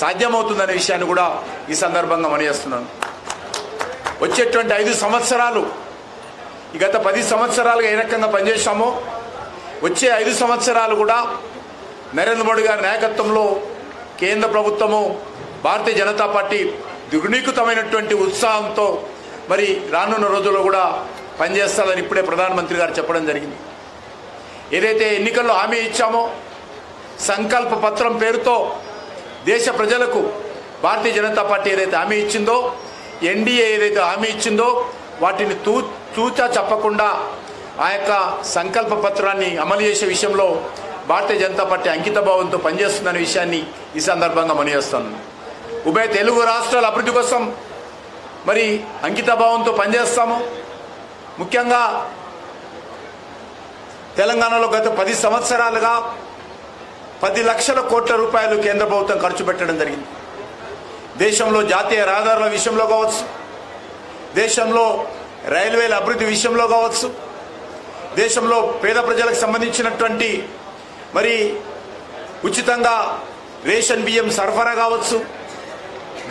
సాధ్యమవుతుందనే విషయాన్ని కూడా ఈ సందర్భంగా మనయేస్తున్నాను. వచ్చేటువంటి 5 సంవత్సరాలు గత 10 సంవత్సరాలుగా ఏ రకంగా పనిచేశామో వచ్చే 5 సంవత్సరాలు కూడా నరేంద్ర మోడీ గారి నాయకత్వంలో కేంద్ర ప్రభుత్వము భారతీయ జనతా పార్టీ దుర్నీకృతమైనటువంటి ఉత్సాహంతో మరి రానున్న రోజుల్లో కూడా పనిచేస్తారని ఇప్పుడే ప్రధానమంత్రి గారు చెప్పడం జరిగింది. ఏదైతే ఎన్నికల్లో హామీ ఇచ్చామో సంకల్ప పత్రం పేరుతో దేశ ప్రజలకు భారతీయ జనతా పార్టీ ఏదైతే హామీ ఇచ్చిందో, ఎన్డీఏ ఏదైతే హామీ ఇచ్చిందో వాటిని తూచా చెప్పకుండా ఆ యొక్క సంకల్ప పత్రాన్ని అమలు చేసే విషయంలో భారతీయ జనతా పార్టీ అంకితభావంతో పనిచేస్తుందనే విషయాన్ని ఈ సందర్భంగా మనయేస్తాను. ఉభయ తెలుగు రాష్ట్రాల అభివృద్ధి కోసం మరి అంకితభావంతో పనిచేస్తాము. ముఖ్యంగా తెలంగాణలో గత 10 సంవత్సరాలుగా 10 లక్షల కోట్ల రూపాయలు కేంద్ర ప్రభుత్వం ఖర్చు పెట్టడం జరిగింది. దేశంలో జాతీయ రహదారుల విషయంలో కావచ్చు, దేశంలో రైల్వేల అభివృద్ధి విషయంలో కావచ్చు, దేశంలో పేద ప్రజలకు సంబంధించినటువంటి మరి ఉచితంగా రేషన్ బియ్యం సరఫరా కావచ్చు,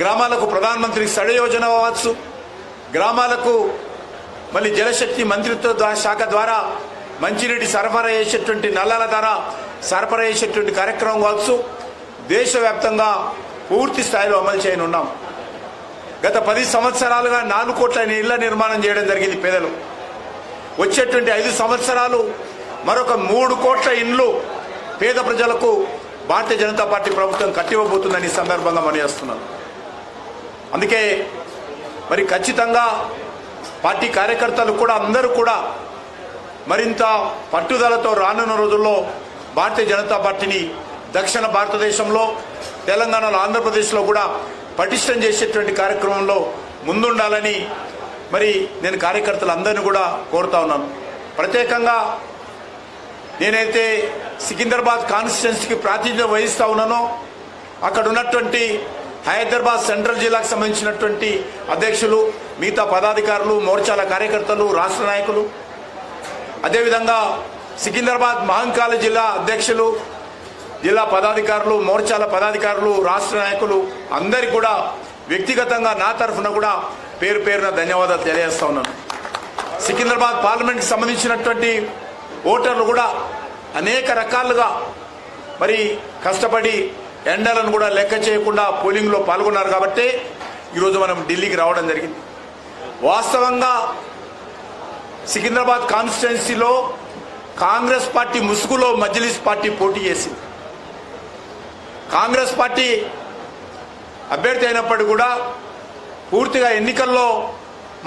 గ్రామాలకు ప్రధానమంత్రి సడే యోజన కావచ్చు, గ్రామాలకు మళ్ళీ జలశక్తి మంత్రిత్వ శాఖ ద్వారా మంచినీటి సరఫరా చేసేటువంటి నల్లాల ద్వారా సరఫరా చేసేటువంటి కార్యక్రమం కావచ్చు, దేశవ్యాప్తంగా పూర్తి స్థాయిలో అమలు చేయనున్నాం. గత 10 సంవత్సరాలుగా 4 కోట్ల ఇళ్ల నిర్మాణం చేయడం జరిగింది పేదలు. వచ్చేటువంటి 5 సంవత్సరాలు మరొక 3 కోట్ల ఇండ్లు పేద ప్రజలకు భారతీయ జనతా పార్టీ ప్రభుత్వం కట్టివ్వబోతుందని ఈ సందర్భంగా మనయేస్తున్నాను. అందుకే మరి ఖచ్చితంగా పార్టీ కార్యకర్తలు కూడా అందరూ కూడా మరింత పట్టుదలతో రానున్న రోజుల్లో భారతీయ జనతా పార్టీని దక్షిణ భారతదేశంలో, తెలంగాణలో, ఆంధ్రప్రదేశ్లో కూడా పటిష్టం చేసేటువంటి కార్యక్రమంలో ముందుండాలని మరి నేను కార్యకర్తలందరినీ కూడా కోరుతా ఉన్నాను. ప్రత్యేకంగా నేనైతే సికింద్రాబాద్ కాన్స్టిట్యున్సీకి ప్రాతినిధ్యం వహిస్తూ ఉన్నానో అక్కడ ఉన్నటువంటి హైదరాబాద్ సెంట్రల్ జిల్లాకు సంబంధించినటువంటి అధ్యక్షులు, మిగతా పదాధికారులు, మోర్చాల కార్యకర్తలు, రాష్ట్ర నాయకులు, అదేవిధంగా సికింద్రాబాద్ మహంకాళ జిల్లా అధ్యక్షులు, జిల్లా పదాధికారులు, మోర్చాల పదాధికారులు, రాష్ట్ర నాయకులు అందరికీ కూడా వ్యక్తిగతంగా నా తరఫున కూడా పేరు పేరున ధన్యవాదాలు తెలియజేస్తా ఉన్నాను. సికింద్రాబాద్ పార్లమెంట్కి సంబంధించినటువంటి ఓటర్లు కూడా అనేక రకాలుగా మరి కష్టపడి ఎండలను కూడా లెక్క చేయకుండా పోలింగ్లో పాల్గొన్నారు కాబట్టి ఈరోజు మనం ఢిల్లీకి రావడం జరిగింది. వాస్తవంగా సికింద్రాబాద్ కాన్స్టిట్యున్సీలో కాంగ్రెస్ పార్టీ ముసుగులో మజ్లిస్ పార్టీ పోటీ చేసింది. కాంగ్రెస్ పార్టీ అభ్యర్థి అయినప్పటికీ కూడా పూర్తిగా ఎన్నికల్లో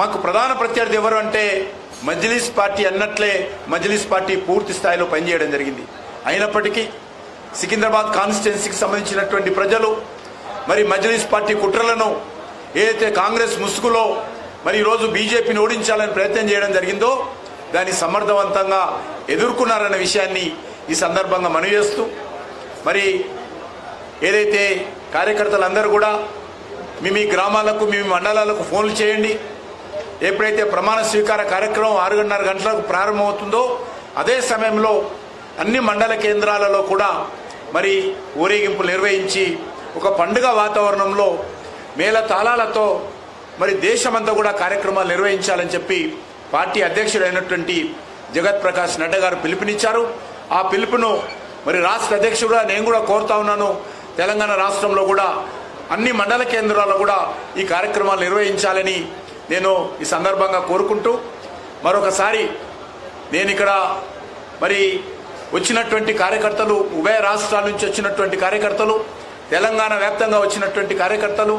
మాకు ప్రధాన ప్రత్యర్థి ఎవరు అంటే మజ్లిస్ పార్టీ అన్నట్లే మజ్లిస్ పార్టీ పూర్తి స్థాయిలో పనిచేయడం జరిగింది. అయినప్పటికీ సికింద్రాబాద్ కాన్స్టిట్యున్సీకి సంబంధించినటువంటి ప్రజలు మరి మజ్లిస్ పార్టీ కుట్రలను ఏదైతే కాంగ్రెస్ ముసుగులో మరి ఈరోజు బీజేపీని ఓడించాలని ప్రయత్నం చేయడం జరిగిందో దాన్ని సమర్థవంతంగా ఎదుర్కొన్నారన్న విషయాన్ని ఈ సందర్భంగా మనవి చేస్తూ మరి ఏదైతే కార్యకర్తలందరూ కూడా మీ గ్రామాలకు, మీ మండలాలకు ఫోన్లు చేయండి. ఎప్పుడైతే ప్రమాణ స్వీకార కార్యక్రమం 6:30 గంటలకు ప్రారంభమవుతుందో అదే సమయంలో అన్ని మండల కేంద్రాలలో కూడా మరి ఊరేగింపులు నిర్వహించి ఒక పండుగ వాతావరణంలో మేళ తాళాలతో మరి దేశమంతా కూడా కార్యక్రమాలు నిర్వహించాలని చెప్పి పార్టీ అధ్యక్షుడైనటువంటి జగత్ ప్రకాష్ నడ్డా గారు పిలుపునిచ్చారు. ఆ పిలుపును మరి రాష్ట్ర అధ్యక్షుడుగా నేను కూడా కోరుతా ఉన్నాను. తెలంగాణ రాష్ట్రంలో కూడా అన్ని మండల కేంద్రాల్లో కూడా ఈ కార్యక్రమాలు నిర్వహించాలని నేను ఈ సందర్భంగా కోరుకుంటూ మరొకసారి నేను ఇక్కడ మరి వచ్చినటువంటి కార్యకర్తలు, ఉభయ రాష్ట్రాల నుంచి వచ్చినటువంటి కార్యకర్తలు, తెలంగాణ వ్యాప్తంగా వచ్చినటువంటి కార్యకర్తలు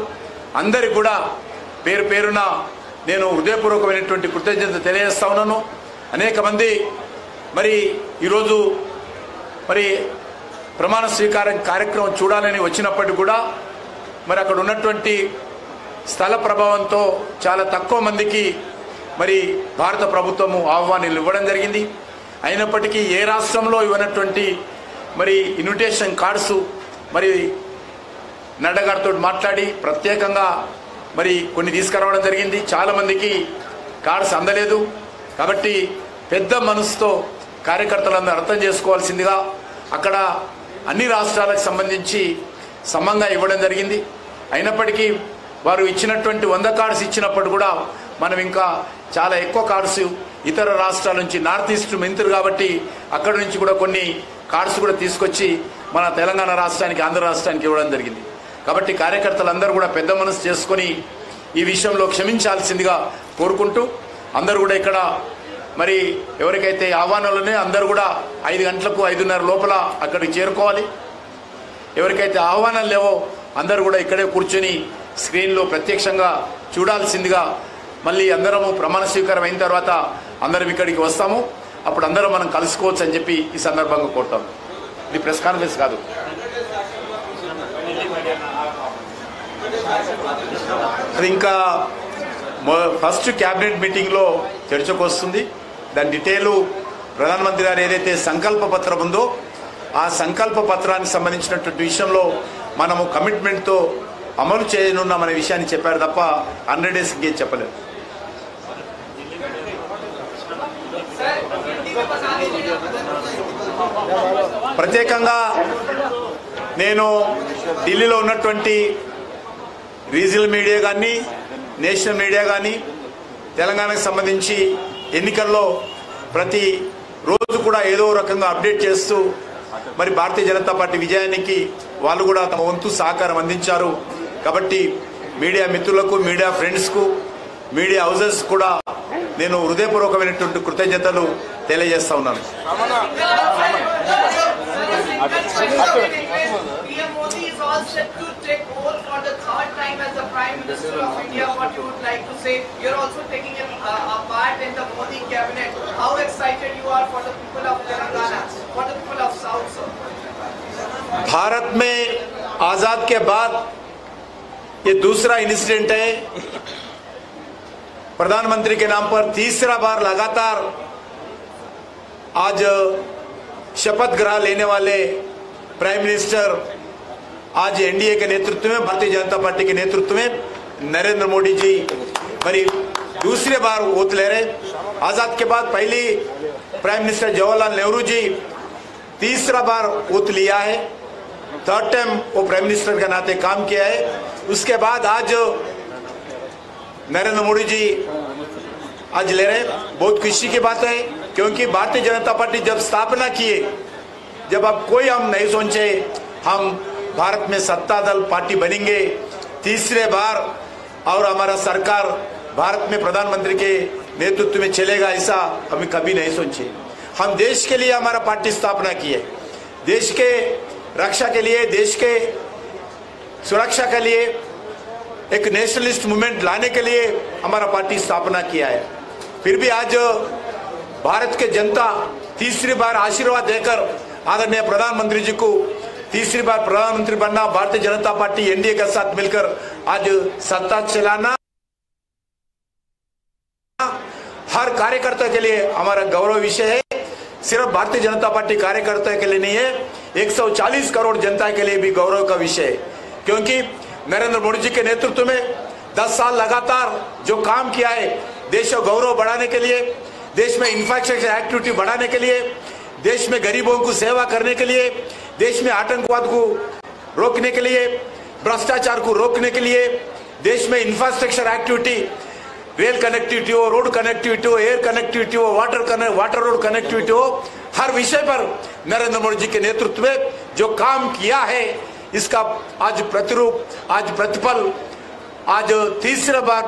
అందరికీ కూడా పేరు పేరున నేను హృదయపూర్వకమైనటువంటి కృతజ్ఞత తెలియజేస్తా ఉన్నాను. అనేక మంది మరి ఈరోజు మరి ప్రమాణ స్వీకారం కార్యక్రమం చూడాలని వచ్చినప్పటికీ కూడా మరి అక్కడ ఉన్నటువంటి స్థల ప్రభావంతో చాలా తక్కువ మందికి మరి భారత ప్రభుత్వము ఆహ్వానాలు ఇవ్వడం జరిగింది. అయినప్పటికీ ఏ రాష్ట్రంలో ఇవ్వనటువంటి మరి ఇన్విటేషన్ కార్డ్స్ మరి నడ్డా గారితో మాట్లాడి ప్రత్యేకంగా మరి కొన్ని తీసుకురావడం జరిగింది. చాలామందికి కార్డ్స్ అందలేదు. కాబట్టి పెద్ద మనసుతో కార్యకర్తలందరూ అర్థం చేసుకోవాల్సిందిగా అక్కడ అన్ని రాష్ట్రాలకు సంబంధించి సమంగా ఇవ్వడం జరిగింది. అయినప్పటికీ వారు ఇచ్చినటువంటి 100 కార్డ్స్ ఇచ్చినప్పుడు కూడా మనం ఇంకా చాలా ఎక్కువ కార్డ్స్ ఇతర రాష్ట్రాల నుంచి, నార్త్ ఈస్ట్ మంత్రి కాబట్టి అక్కడి నుంచి కూడా కొన్ని కార్డ్స్ కూడా తీసుకొచ్చి మన తెలంగాణ రాష్ట్రానికి, ఆంధ్ర రాష్ట్రానికి ఇవ్వడం జరిగింది. కాబట్టి కార్యకర్తలందరూ కూడా పెద్ద మనసు చేసుకొని ఈ విషయంలో క్షమించాల్సిందిగా కోరుకుంటూ, అందరూ కూడా ఇక్కడ మరి ఎవరికైతే ఆహ్వానాలు ఉన్నాయో అందరూ కూడా 5 గంటలకు 5:30 లోపల అక్కడికి చేరుకోవాలి. ఎవరికైతే ఆహ్వానాలు లేవో అందరూ కూడా ఇక్కడే కూర్చొని స్క్రీన్లో ప్రత్యక్షంగా చూడాల్సిందిగా, మళ్ళీ అందరము ప్రమాణ స్వీకారం అయిన తర్వాత అందరం ఇక్కడికి వస్తాము, అప్పుడు అందరం మనం కలుసుకోవచ్చు అని చెప్పి ఈ సందర్భంగా కోరుతాం. ఇది ప్రెస్ కాన్ఫరెన్స్ కాదు. అది ఇంకా ఫస్ట్ క్యాబినెట్ మీటింగ్లో చర్చకు వస్తుంది. దాని డీటెయిల్ ప్రధానమంత్రి గారు ఏదైతే సంకల్ప పత్రం ఉందో ఆ సంకల్ప పత్రానికి సంబంధించినటువంటి విషయంలో మనము కమిట్మెంట్తో అమలు చేయనున్నామనే విషయాన్ని చెప్పారు తప్ప 100 days ఇంకేం చెప్పలేదు. ప్రత్యేకంగా నేను ఢిల్లీలో ఉన్నటువంటి రీజనల్ మీడియా కానీ, నేషనల్ మీడియా కానీ, తెలంగాణకు సంబంధించి ఎన్నికల్లో ప్రతి రోజు కూడా ఏదో రకంగా అప్డేట్ చేస్తూ మరి భారతీయ జనతా పార్టీ విజయానికి వాళ్ళు కూడా తమ వంతు సహకారం అందించారు. కాబట్టి మీడియా మిత్రులకు, మీడియా ఫ్రెండ్స్కు, మీడియా హౌజెస్ కూడా నేను హృదయపూర్వకమైనటువంటి కృతజ్ఞతలు తెలియజేస్తా ఉన్నాను. भारत में आजाद के बाद ये दूसरा इंसिडेंट है. प्रधानमंत्री के नाम पर तीसरा बार लगातार आज शपथ ग्रहण लेने वाले प्राइम मिनिस्टर आज एनडीए के नेतृत्व में, भारतीय जनता पार्टी के नेतृत्व में नरेंद्र मोदी जी मरी दूसरी बार ओथ ले रहे. आजाद के बाद पहली प्राइम मिनिस्टर जवाहरलाल नेहरू जी तीसरा बार ओथ लिया है. 3rd टाइम वो प्राइम मिनिस्टर के नाते काम किया है. उसके बाद आज नरेंद्र मोदी जी आज ले रहे. बहुत खुशी की बात है, क्योंकि भारतीय जनता पार्टी जब स्थापना किए, जब अब कोई हम नहीं सोचे हम भारत में सत्ता दल पार्टी बनेंगे तीसरे बार और हमारा सरकार भारत में प्रधानमंत्री के नेतृत्व में चलेगा, ऐसा हमें कभी नहीं सोचे. हम देश के लिए हमारा पार्टी स्थापना की है, देश के रक्षा के लिए, देश के सुरक्षा के लिए, एक नेशनलिस्ट मूवमेंट लाने के लिए हमारा पार्टी स्थापना किया है. फिर भी आज भारत के जनता तीसरी बार आशीर्वाद देकर आदरणीय प्रधानमंत्री जी को तीसरी बार प्रधानमंत्री बनना, भारतीय जनता पार्टी एनडीए के साथ मिलकर आज सत्ता चलाना हर कार्यकर्ता के लिए हमारा गौरव विषय है. सिर्फ भारतीय जनता पार्टी कार्यकर्ता के लिए नहीं है, 140 करोड़ जनता के लिए भी गौरव का विषय है. क्योंकि नरेंद्र मोदी जी के नेतृत्व में 10 साल लगातार जो काम किया है, देश का गौरव बढ़ाने के लिए, देश में इंफ्रास्ट्रक्चर एक्टिविटी बढ़ाने के लिए, देश में गरीबों को सेवा करने के लिए, देश में आतंकवाद को रोकने के लिए, भ्रष्टाचार को रोकने के लिए, देश में इंफ्रास्ट्रक्चर एक्टिविटी, रेल कनेक्टिविटी हो, रोड कनेक्टिविटी हो, एयर कनेक्टिविटी हो, वाटर रोड कनेक्टिविटी हो, हर विषय पर नरेंद्र मोदी जी के नेतृत्व में जो काम किया है, इसका आज प्रतिरूप, आज प्रतिफल, आज तीसरा बार